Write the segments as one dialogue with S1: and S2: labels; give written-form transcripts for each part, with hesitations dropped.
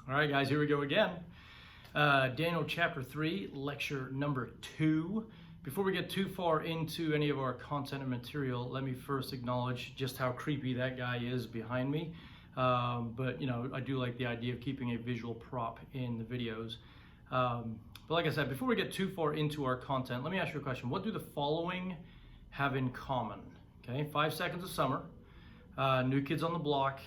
S1: All right, guys, here we go again. Daniel chapter 3, lecture number 2. Before we get too far into any of our content and material, let me first acknowledge just how creepy that guy is behind me. But, you know, I do like the idea of keeping a visual prop in the videos. But like I said, before we get too far into our content, let me ask you a question. What do the following have in common? Okay, 5 Seconds of Summer, New Kids on the Block,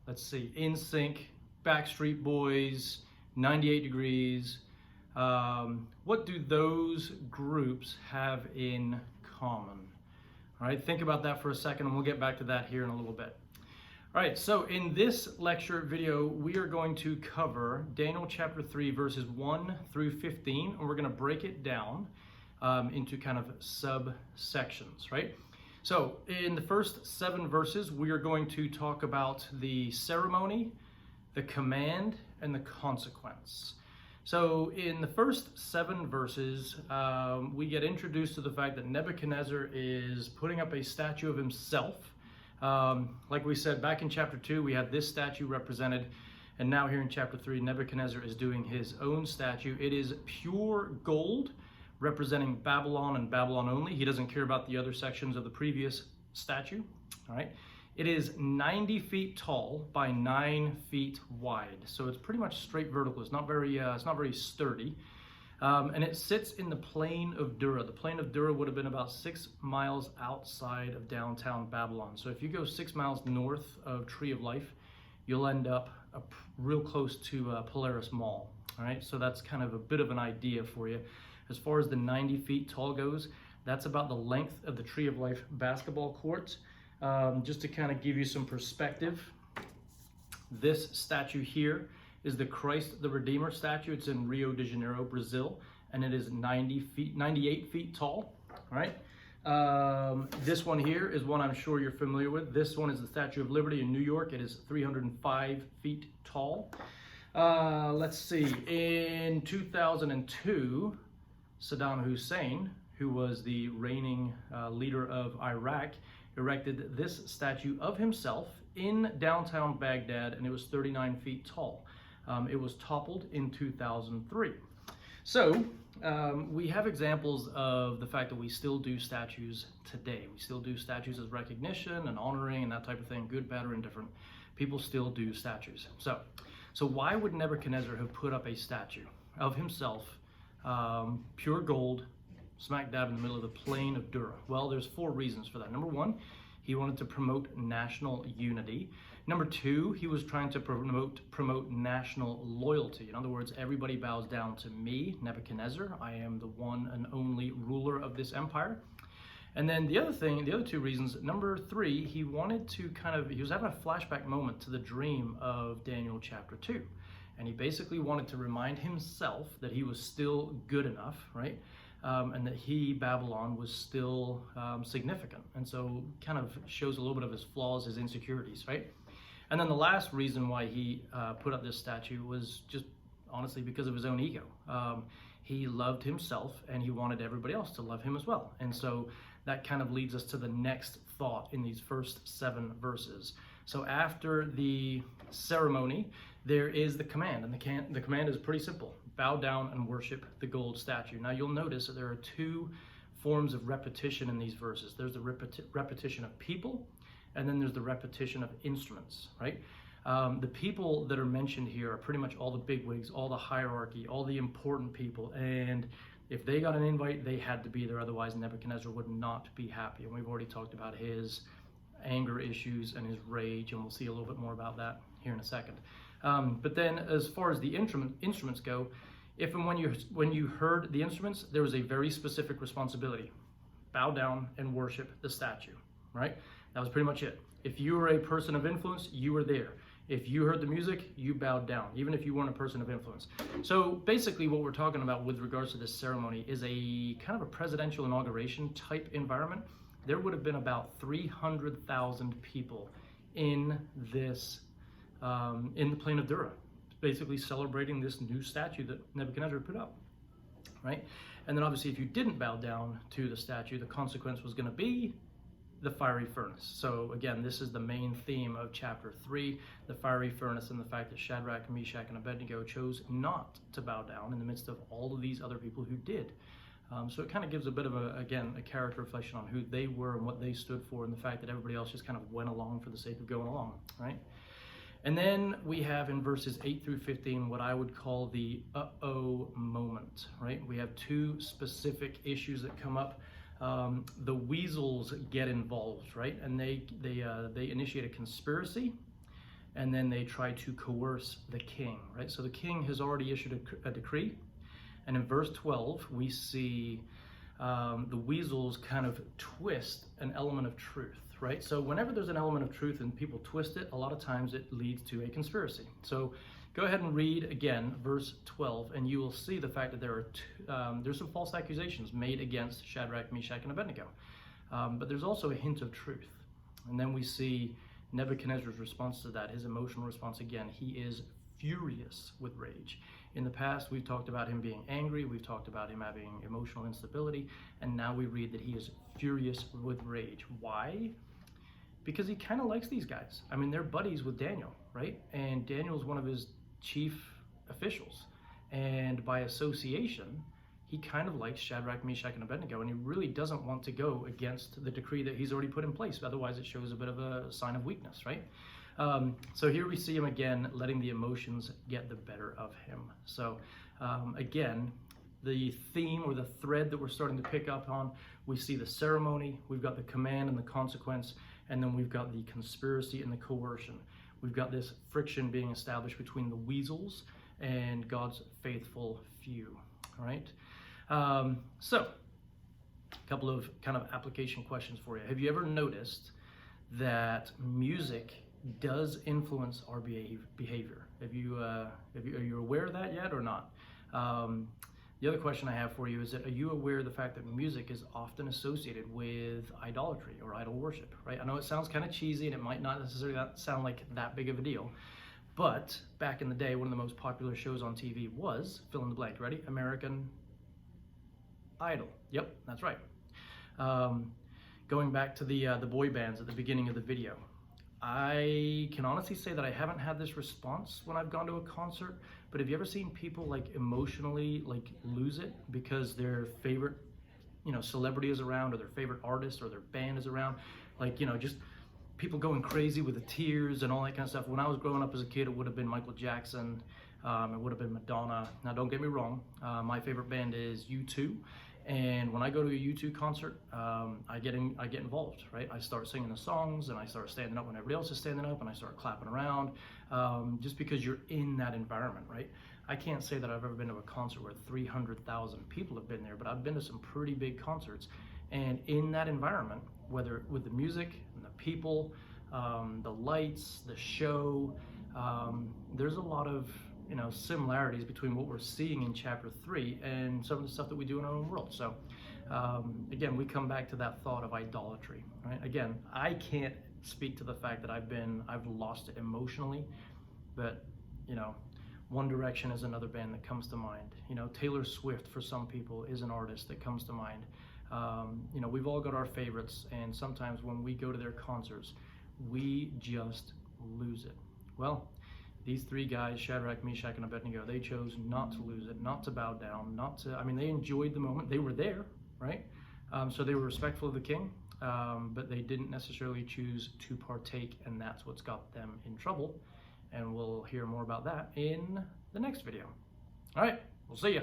S1: let's see, NSYNC, Backstreet Boys, 98 Degrees. What do those groups have in common? All right, think about that for a second and we'll get back to that here in a little bit. All right, so in this lecture video, we are going to cover Daniel chapter 3, verses 1 through 15, and we're going to break it down into kind of subsections, right? So in the first 7 verses, we are going to talk about the ceremony, the command, and the consequence. So in the first 7 verses, we get introduced to the fact that Nebuchadnezzar is putting up a statue of himself. Like we said, back in chapter 2, we had this statue represented, and now here in chapter 3, Nebuchadnezzar is doing his own statue. It is pure gold, representing Babylon and Babylon only. He doesn't care about the other sections of the previous statue. All right. It is 90 feet tall by 9 feet wide, so it's pretty much straight vertical. It's not very sturdy, and it sits in the plain of Dura. The plain of Dura would have been about 6 miles outside of downtown Babylon. So if you go 6 miles north of Tree of Life, you'll end up real close to Polaris Mall. All right, so that's kind of a bit of an idea for you. As far as the 90 feet tall goes, that's about the length of the Tree of Life basketball courts. Just to kind of give you some perspective, this statue here is the Christ the Redeemer statue. It's in Rio de Janeiro, Brazil, and it is 98 feet tall. All right. This one here is one I'm sure you're familiar with. This one is the Statue of Liberty in New York. It is 305 feet tall. Let's see. In 2002, Saddam Hussein, who was the reigning leader of Iraq, erected this statue of himself in downtown Baghdad, and it was 39 feet tall. It was toppled in 2003. So we have examples of the fact that we still do statues today. We still do statues as recognition and honoring and that type of thing, good, bad, or indifferent. People still do statues. So why would Nebuchadnezzar have put up a statue of himself, pure gold, smack dab in the middle of the plain of Dura? Well, there's 4 reasons for that. Number 1, he wanted to promote national unity. Number 2, he was trying to promote national loyalty. In other words, everybody bows down to me, Nebuchadnezzar. I am the one and only ruler of this empire. And then the other 2 reasons, number 3, he wanted to he was having a flashback moment to the dream of Daniel chapter 2. And he basically wanted to remind himself that he was still good enough, right? And that he, Babylon, was still significant. And so kind of shows a little bit of his flaws, his insecurities, right? And then the last reason why he put up this statue was just honestly because of his own ego. He loved himself and he wanted everybody else to love him as well. And so that kind of leads us to the next thought in these first 7 verses. So after the ceremony, there is the command, and the command is pretty simple. Bow down and worship the gold statue. Now you'll notice that there are 2 forms of repetition in these verses. There's the repetition of people, and then there's the repetition of instruments, right? The people that are mentioned here are pretty much all the bigwigs, all the hierarchy, all the important people, and if they got an invite, they had to be there, otherwise Nebuchadnezzar would not be happy. And we've already talked about his anger issues and his rage, and we'll see a little bit more about that here in a second. But then as far as the instruments go, if and when you heard the instruments, there was a very specific responsibility. Bow down and worship the statue, right? That was pretty much it. If you were a person of influence, you were there. If you heard the music, you bowed down, even if you weren't a person of influence. So basically what we're talking about with regards to this ceremony is a kind of a presidential inauguration type environment. There would have been about 300,000 people in this in the plain of Dura, basically celebrating this new statue that Nebuchadnezzar put up, right? And then obviously if you didn't bow down to the statue, the consequence was going to be the fiery furnace. So again, this is the main theme of chapter 3, the fiery furnace, and the fact that Shadrach, Meshach, and Abednego chose not to bow down in the midst of all of these other people who did. So it kind of gives a bit of a character reflection on who they were and what they stood for, and the fact that everybody else just kind of went along for the sake of going along, right? And then we have in verses 8 through 15 what I would call the uh-oh moment, right? We have two specific issues that come up. The weasels get involved, right? And they initiate a conspiracy, and then they try to coerce the king, right? So the king has already issued a decree. And in verse 12, we see the weasels kind of twist an element of truth, right? So whenever there's an element of truth and people twist it, a lot of times it leads to a conspiracy. So go ahead and read again verse 12, and you will see the fact that there's some false accusations made against Shadrach, Meshach, and Abednego. But there's also a hint of truth. And then we see Nebuchadnezzar's response to that, his emotional response again. He is furious with rage. In the past, we've talked about him being angry, we've talked about him having emotional instability, and now we read that he is furious with rage. Why? Because he kind of likes these guys. I mean, they're buddies with Daniel, right? And Daniel's one of his chief officials. And by association, he kind of likes Shadrach, Meshach, and Abednego, and he really doesn't want to go against the decree that he's already put in place. Otherwise, it shows a bit of a sign of weakness, right? So here we see him again, letting the emotions get the better of him. So again, the theme or the thread that we're starting to pick up on, we see the ceremony, we've got the command and the consequence, and then we've got the conspiracy and the coercion. We've got this friction being established between the weasels and God's faithful few, all right? So a couple of kind of application questions for you. Have you ever noticed that music does influence our behavior? Are you aware of that yet or not? The other question I have for you is that, are you aware of the fact that music is often associated with idolatry or idol worship, right? I know it sounds kind of cheesy and it might not necessarily sound like that big of a deal, but back in the day, one of the most popular shows on TV was, fill in the blank, ready? American Idol. Yep, that's right. Going back to the boy bands at the beginning of the video, I can honestly say that I haven't had this response when I've gone to a concert, but have you ever seen people like emotionally like lose it because their favorite, celebrity is around, or their favorite artist or their band is around? Like, just people going crazy with the tears and all that kind of stuff. When I was growing up as a kid, it would have been Michael Jackson, it would have been Madonna. Now, don't get me wrong, my favorite band is U2. And when I go to a U2 concert, I get involved, right? I start singing the songs, and I start standing up when everybody else is standing up, and I start clapping around, just because you're in that environment, right? I can't say that I've ever been to a concert where 300,000 people have been there, but I've been to some pretty big concerts. And in that environment, whether with the music and the people, the lights, the show, there's a lot of similarities between what we're seeing in chapter 3 and some of the stuff that we do in our own world. So again, we come back to that thought of idolatry, right? Again, I can't speak to the fact that I've lost it emotionally, but One Direction is another band that comes to mind. Taylor Swift for some people is an artist that comes to mind. We've all got our favorites, and sometimes when we go to their concerts, we just lose it. Well, these three guys, Shadrach, Meshach, and Abednego, they chose not to lose it, not to bow down, they enjoyed the moment. They were there, right? So they were respectful of the king, but they didn't necessarily choose to partake, and that's what's got them in trouble. And we'll hear more about that in the next video. All right, we'll see you.